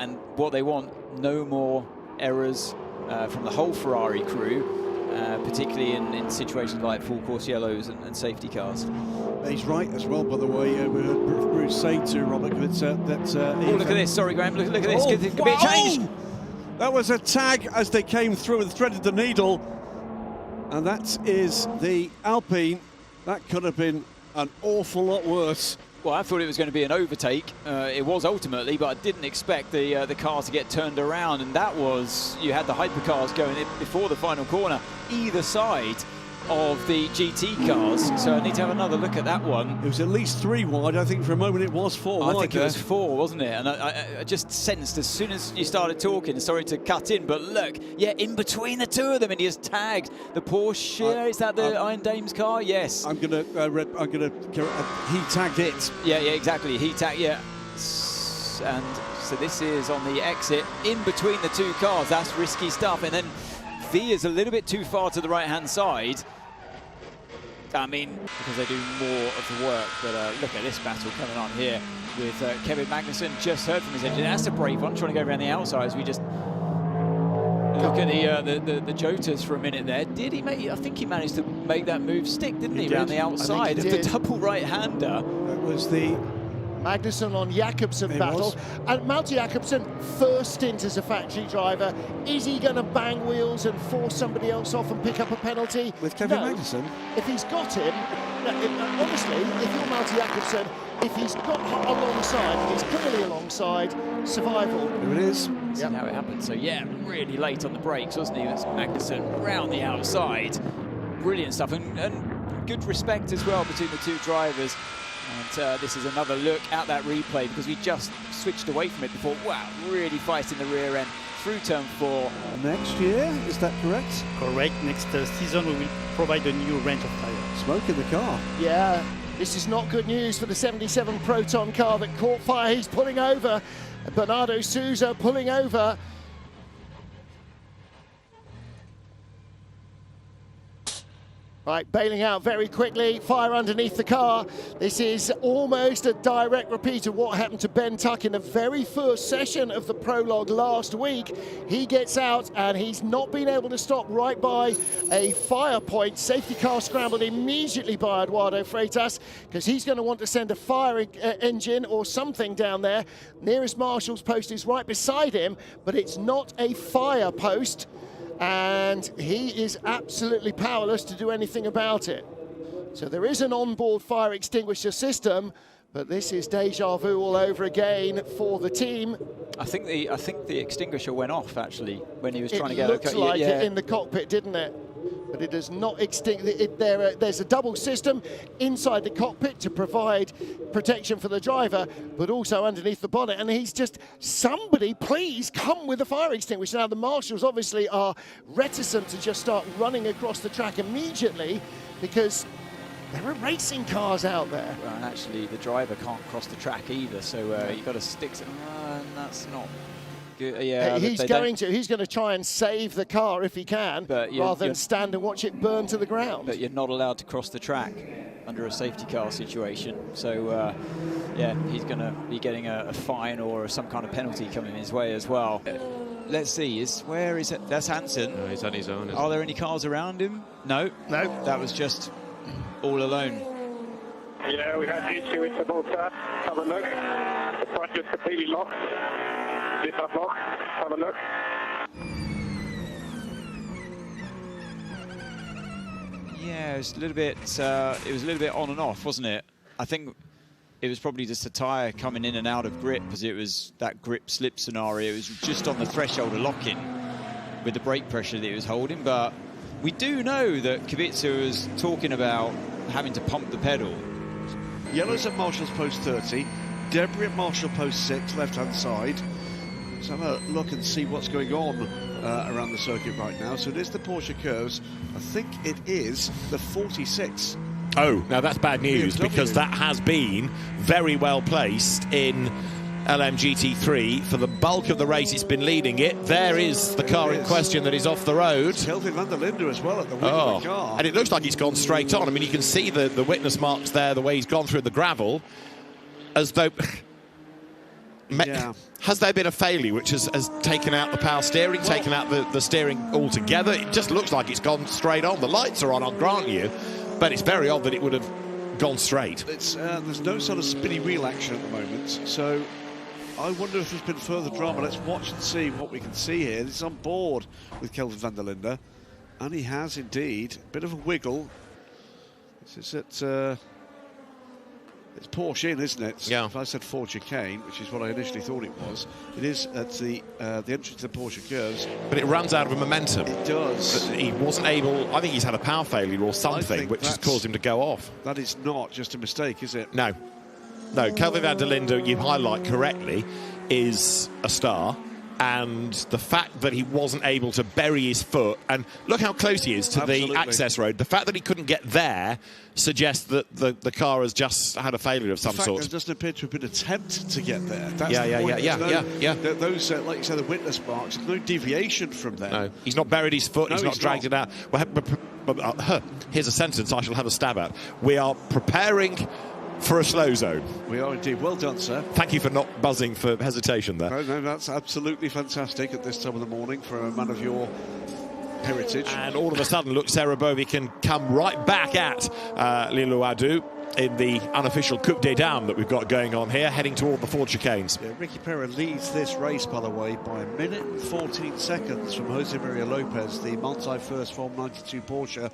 and what they want, no more errors from the whole Ferrari crew, particularly in situations like full course yellows and safety cars. He's right as well, by the way. We heard Bruce say to Robert that... oh, look at this. Sorry, Graham. Look at this. Could be a change. That was a tag as they came through and threaded the needle. And that is the Alpine. That could have been an awful lot worse. Well, I thought it was going to be an overtake. It was ultimately, but I didn't expect the car to get turned around. And that was, you had the hypercars going in before the final corner, either side of the GT cars. So I need to have another look at that one. It was at least 3 wide. I think for a moment it was 4 wide. I think it was 4, wasn't it? And I just sensed as soon as you started talking, sorry to cut in, but look, yeah, in between the two of them, and he has tagged the Porsche. Is that the Iron Dame's car? Yes. He tagged it. Yeah, exactly. He tagged, yeah. And so this is on the exit in between the two cars. That's risky stuff. And then V is a little bit too far to the right-hand side. I mean, because they do more of the work. But look at this battle coming on here with Kevin Magnussen. Just heard from his engine. That's a brave one, trying to go around the outside as we just look at the Jotas for a minute there. Did he make? I think he managed to make that move stick, didn't he? Around the outside of the double right-hander. That was the Magnussen on Jakobsen battle. And Malte Jakobsen, first stint as a factory driver. Is he going to bang wheels and force somebody else off and pick up a penalty? With Kevin Magnussen? If he's got him, honestly, if you're Malte Jakobsen, if he's got alongside, he's clearly alongside, survival. There it is. See how it happened. So yeah, really late on the brakes, wasn't he? That's Magnussen around the outside. Brilliant stuff, and good respect as well between the two drivers. And this is another look at that replay, because we just switched away from it before. Wow, really fighting the rear end through turn 4. Next year, is that correct? Correct. Next season we will provide a new range of tires. Smoke in the car. Yeah, this is not good news for the 77 Proton car that caught fire. He's pulling over. Bernardo Souza pulling over. Right, bailing out very quickly, fire underneath the car. This is almost a direct repeat of what happened to Ben Tuck in the very first session of the prologue last week. He gets out and he's not been able to stop right by a fire point. Safety car scrambled immediately by Eduardo Freitas, because he's going to want to send a fire engine or something down there. Nearest marshal's post is right beside him, but it's not a fire post. And he is absolutely powerless to do anything about it. So there is an onboard fire extinguisher system, but this is deja vu all over again for the team. I think the extinguisher went off actually when he was trying to get. It looked like it in the cockpit, didn't it? But it does not extinguish. There's a double system inside the cockpit to provide protection for the driver, but also underneath the bonnet. And he's just, somebody please come with a fire extinguisher. Now the marshals obviously are reticent to just start running across the track immediately, because there are racing cars out there. Well, and actually the driver can't cross the track either, so you've got to stick to, and that's not good. Yeah, he's going to try and save the car if he can, rather than stand and watch it burn to the ground. But you're not allowed to cross the track under a safety car situation. So yeah, he's going to be getting a fine or some kind of penalty coming his way as well. Let's see, where is it? That's Hansen. No, he's on his own. Are there any cars around him? No, that was just all alone. Yeah, we had you two into both sides. Have a look. The front is completely locked. This is locked. Have a look. Yeah, it was a little bit on and off, wasn't it? I think it was probably just a tyre coming in and out of grip, because it was that grip slip scenario. It was just on the threshold of lock-in with the brake pressure that it was holding. But we do know that Kubica was talking about having to pump the pedal. Yellow's at Marshall's post 30, debris at Marshall post 6, left-hand side. Let's have a look and see what's going on around the circuit right now. So it is the Porsche curves. I think it is the 46. Oh, now that's bad news, because that has been very well placed in LMGT3 for the bulk of the race. It's been leading it. There is the car in question that is off the road. Kelvin van der Linde as well at the wheel of the car. And it looks like he's gone straight on. I mean, you can see the witness marks there, the way he's gone through the gravel, as though Has there been a failure which has taken out the power steering, taken out the steering altogether? It just looks like it's gone straight on. The lights are on, I'll grant you, but it's very odd that it would have gone straight. There's no sort of spinny wheel action at the moment, so I wonder if there's been further drama. Let's watch and see what we can see here. This is on board with Kelvin van der Linde, and he has indeed a bit of a wiggle. This is at it's Porsche in, isn't it? Yeah. If I said Ford chicane, which is what I initially thought it was, it is at the entrance to the Porsche curves. But it runs out of momentum. It does. But he wasn't able. I think he's had a power failure or something, which has caused him to go off. That is not just a mistake, is it? No. Kelvin van der Linde, you highlight correctly, is a star. And the fact that he wasn't able to bury his foot, and look how close he is to the access road, the fact that he couldn't get there suggests that the car has just had a failure of some sort. There doesn't appear to have been an attempt to get there. That's Yeah. Those, like you said, the witness marks, no deviation from there. No, he's not buried his foot, he's not dragged it out. Well, here's a sentence I shall have a stab at. We are preparing for a slow zone. We are indeed. Well done, sir. Thank you for not buzzing for hesitation there. No, that's absolutely fantastic at this time of the morning for a man of your heritage. And all of a sudden, look, Sarah Bovey can come right back at Lilo Adu in the unofficial Coupe des Dames that we've got going on here, heading toward the Ford chicanes. Yeah, Ricky Perra leads this race, by the way, by 1 minute and 14 seconds from Jose Maria Lopez, the multi-first Form 92 Porsche,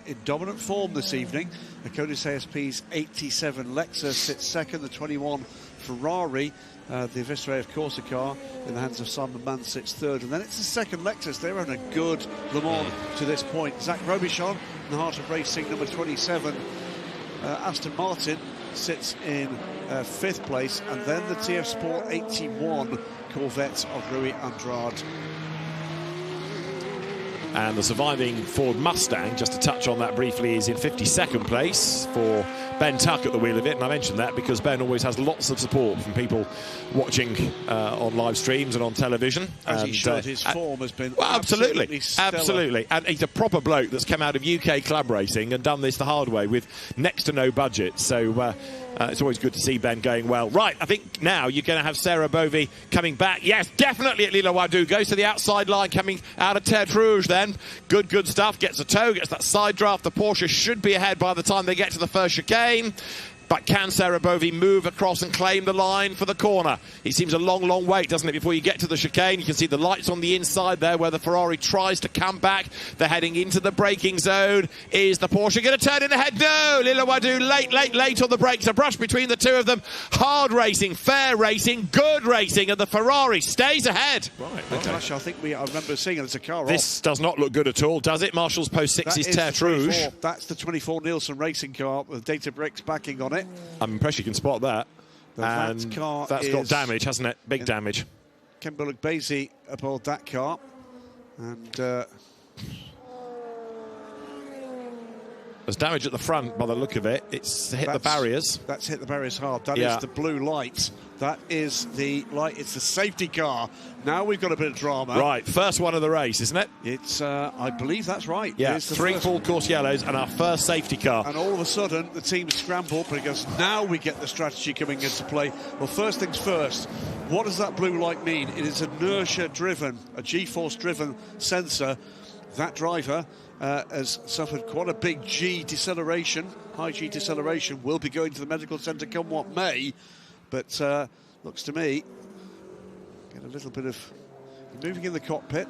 in dominant form this evening. The Codis ASP's 87 Lexus sits second, the 21 Ferrari, the Vistray of Corsica in the hands of Simon Mann sits third, and then it's the second Lexus. They're on a good Le Mans to this point. Zach Robichon in the heart of racing, number 27. Aston Martin sits in 5th place, and then the TF Sport 81 Corvette of Rui Andrade. And the surviving Ford Mustang, just to touch on that briefly, is in 52nd place for Ben Tuck at the wheel of it. And I mentioned that because Ben always has lots of support from people watching on live streams and on television. As he should. His form has been absolutely stellar. Absolutely. And he's a proper bloke that's come out of UK club racing and done this the hard way with next to no budget. So it's always good to see Ben going well. Right, I think now you're going to have Sarah Bovey coming back. Yes, definitely at Lilo Wadou. Goes to the outside line, coming out of Terre Rouge then. Good stuff. Gets a toe, gets that side draft. The Porsche should be ahead by the time they get to the first chicane. But can Sarah Bovey move across and claim the line for the corner? It seems a long wait, doesn't it, before you get to the chicane. You can see the lights on the inside there where the Ferrari tries to come back. They're heading into the braking zone. Is the Porsche going to turn in ahead? No! Lilo Wadou late on the brakes. A brush between the two of them. Hard racing, fair racing, good racing, and the Ferrari stays ahead. Right, okay. Gosh, I remember seeing it as a car This does not look good at all, does it? Marshall's Post 6 is Terre Rouge. That's the 24 Nielsen racing car with Databricks backing on it. I'm impressed you can spot that. That car that's got damage, hasn't it? Big damage. Ken Bullock-Basie aboard that car. And there's damage at the front by the look of it. It's hit the barriers. That's hit the barriers hard. That is the blue light. That is the light. It's the safety car. Now we've got a bit of drama. Right, first one of the race, isn't it? It's, I believe that's right. Yeah, 3 full course yellows and our first safety car. And all of a sudden, the team scrambled because now we get the strategy coming into play. Well, first things first, what does that blue light mean? It is inertia-driven, a G-force-driven sensor. That driver has suffered quite a big G deceleration, high G deceleration, will be going to the medical centre come what may, but looks to me, get a little bit of moving in the cockpit,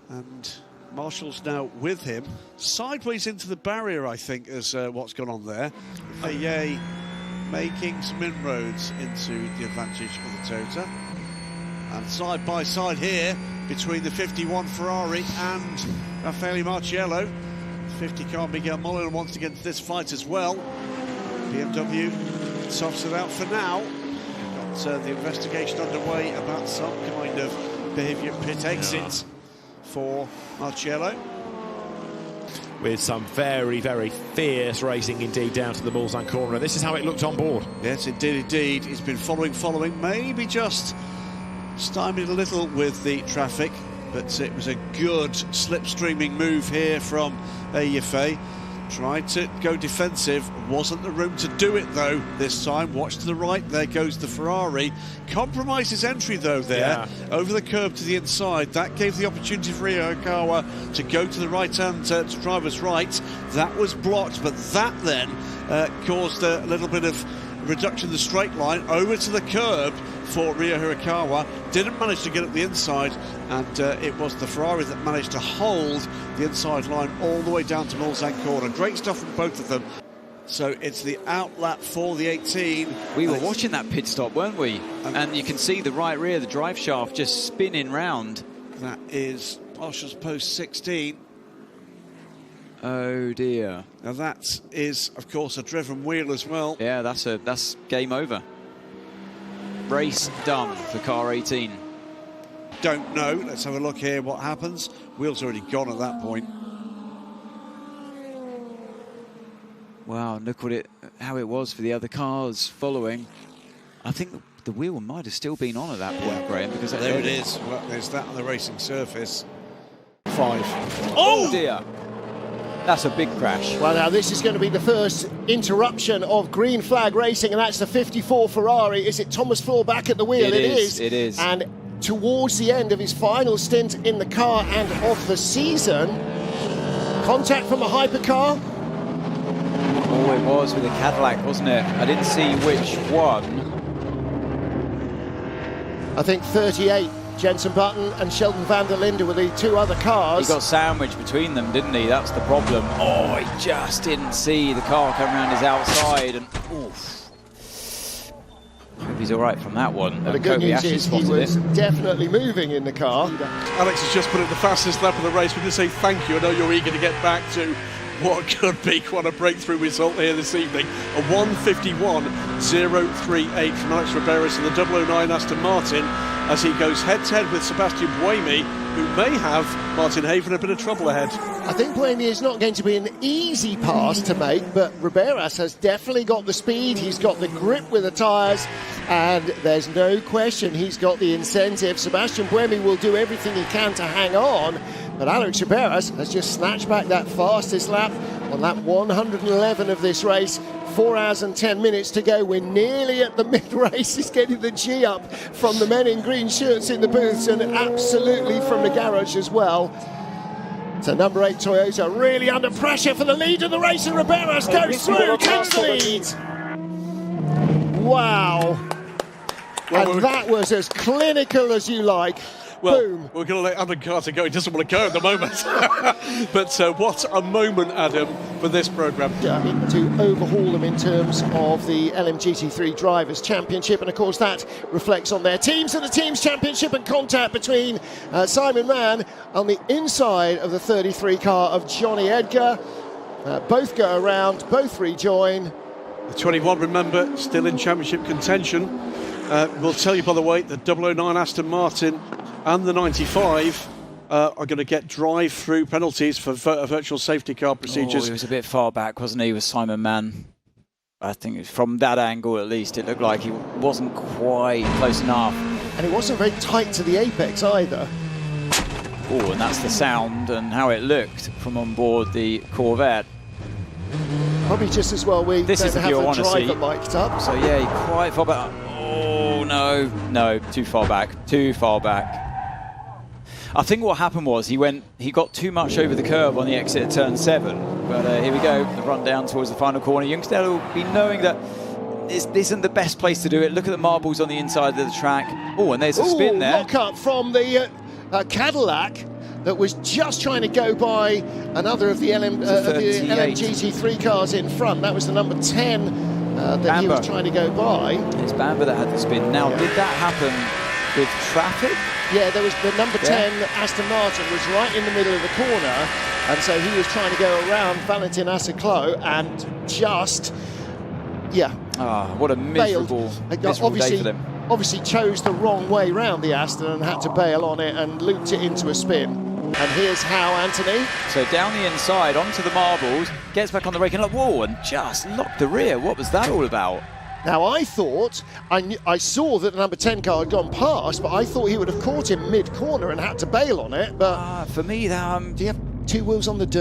and Marshall's now with him, sideways into the barrier, I think, is what's gone on there. FIA making some inroads into the advantage of the Toyota, and side by side here, between the 51 Ferrari and Raffaele Marciello. 50 car Miguel Molina wants to get into this fight as well. BMW softs it out for now. Got the investigation underway about some kind of behaviour pit exit for Marciello. With some very fierce racing indeed down to the Mulsanne corner. This is how it looked on board. Yes, indeed. He's been following, maybe just stymied a little with the traffic, but it was a good slipstreaming move here from AFA. Tried to go defensive, wasn't the room to do it though this time. Watch to the right, there goes the Ferrari. Compromises entry though there, over the curb to the inside. That gave the opportunity for Ryo Hirakawa to go to the right hand, to driver's right. That was blocked, but that then caused a little bit of reduction in the straight line over to the curb for Ryo Hirakawa. Didn't manage to get up the inside, and it was the Ferrari that managed to hold the inside line all the way down to Mulsanne corner. Great stuff from both of them. So it's the out lap for the 18. We were watching that pit stop, weren't we? And you can see the right rear, the drive shaft just spinning round. That is Porsche's post 16. Oh dear. Now that is, of course, a driven wheel as well. Yeah, that's game over. Race done for car 18. Don't know. Let's have a look here what happens. Wheel's already gone at that point. Wow, look how it was for the other cars following. I think the wheel might have still been on at that point, Graham, because there it is. Well, there's that on the racing surface. 5. Oh dear. That's a big crash. Well, now this is going to be the first interruption of green flag racing, and that's the 54 Ferrari. Is it Thomas Floor back at the wheel? It is. It is. And towards the end of his final stint in the car and of the season, contact from a hypercar. Oh, it was with a Cadillac, wasn't it? I didn't see which one. I think 38. Jenson Button and Sheldon van der Linde were the two other cars. He got sandwiched between them, didn't he? That's the problem. Oh, he just didn't see the car come around his outside, and oof. Hope he's all right from that one. Well, the good news is he was definitely moving in the car. Alex has just put in the fastest lap of the race. We're going to say thank you. I know you're eager to get back to what could be quite a breakthrough result here this evening. A 1:51.038 from Alex Riberas in the 009 Aston Martin, as he goes head-to-head with Sebastian Buemi, who may have Martin Haven a bit of trouble ahead. I think Buemi is not going to be an easy pass to make, but Riberas has definitely got the speed, he's got the grip with the tyres, and there's no question he's got the incentive. Sebastian Buemi will do everything he can to hang on, but Alex Riberas has just snatched back that fastest lap on lap 111 of this race. 4 hours and 10 minutes to go. We're nearly at the mid-race. He's getting the G up from the men in green shirts in the booths, and absolutely from the garage as well. So number 8 Toyota really under pressure for the lead of the race, and Riberas goes through, takes the lead. Wow. Well, and that was as clinical as you like. Well, Boom. we're going to let Adam Carter go. He doesn't want to go at the moment. But what a moment, Adam, for this programme. To overhaul them in terms of the LMGT3 Drivers' Championship, and of course that reflects on their teams and the Teams Championship, and contact between Simon Mann on the inside of the 33 car of Johnny Edgar. Both go around, both rejoin. The 21, remember, still in championship contention. We'll tell you, by the way, the 009 Aston Martin and the 95 are going to get drive-through penalties for virtual safety car procedures. Oh, he was a bit far back, wasn't he, with Simon Mann? I think from that angle, at least, it looked like he wasn't quite close enough. And it wasn't very tight to the apex either. Oh, and that's the sound and how it looked from on board the Corvette. Probably just as well we This don't is the have view I the want to driver see. mic'd up. So yeah, he quite far back. Oh no, too far back, too far back. I think what happened was he got too much over the curb on the exit of turn 7. But here we go, the run down towards the final corner. Youngster will be knowing that this isn't the best place to do it. Look at the marbles on the inside of the track. Oh, and there's a spin there. Lock up from the Cadillac that was just trying to go by another of the LMGT3 cars in front. That was the number 10 that Bamber. he was trying to go by. It's Bamber that had the spin. Now, did that happen with traffic? Yeah, there was the number 10 Aston Martin was right in the middle of the corner, and so he was trying to go around Valentin Asseclo and just, what a miserable day for them. Obviously chose the wrong way round the Aston and had to bail on it and looped it into a spin. And here's how Anthony. So down the inside, onto the marbles, gets back on the rake and whoa, and just locked the rear. What was that all about? Now I thought, I saw that the number 10 car had gone past, but I thought he would have caught him mid-corner and had to bail on it. But For me, do you have two wheels on the dirt?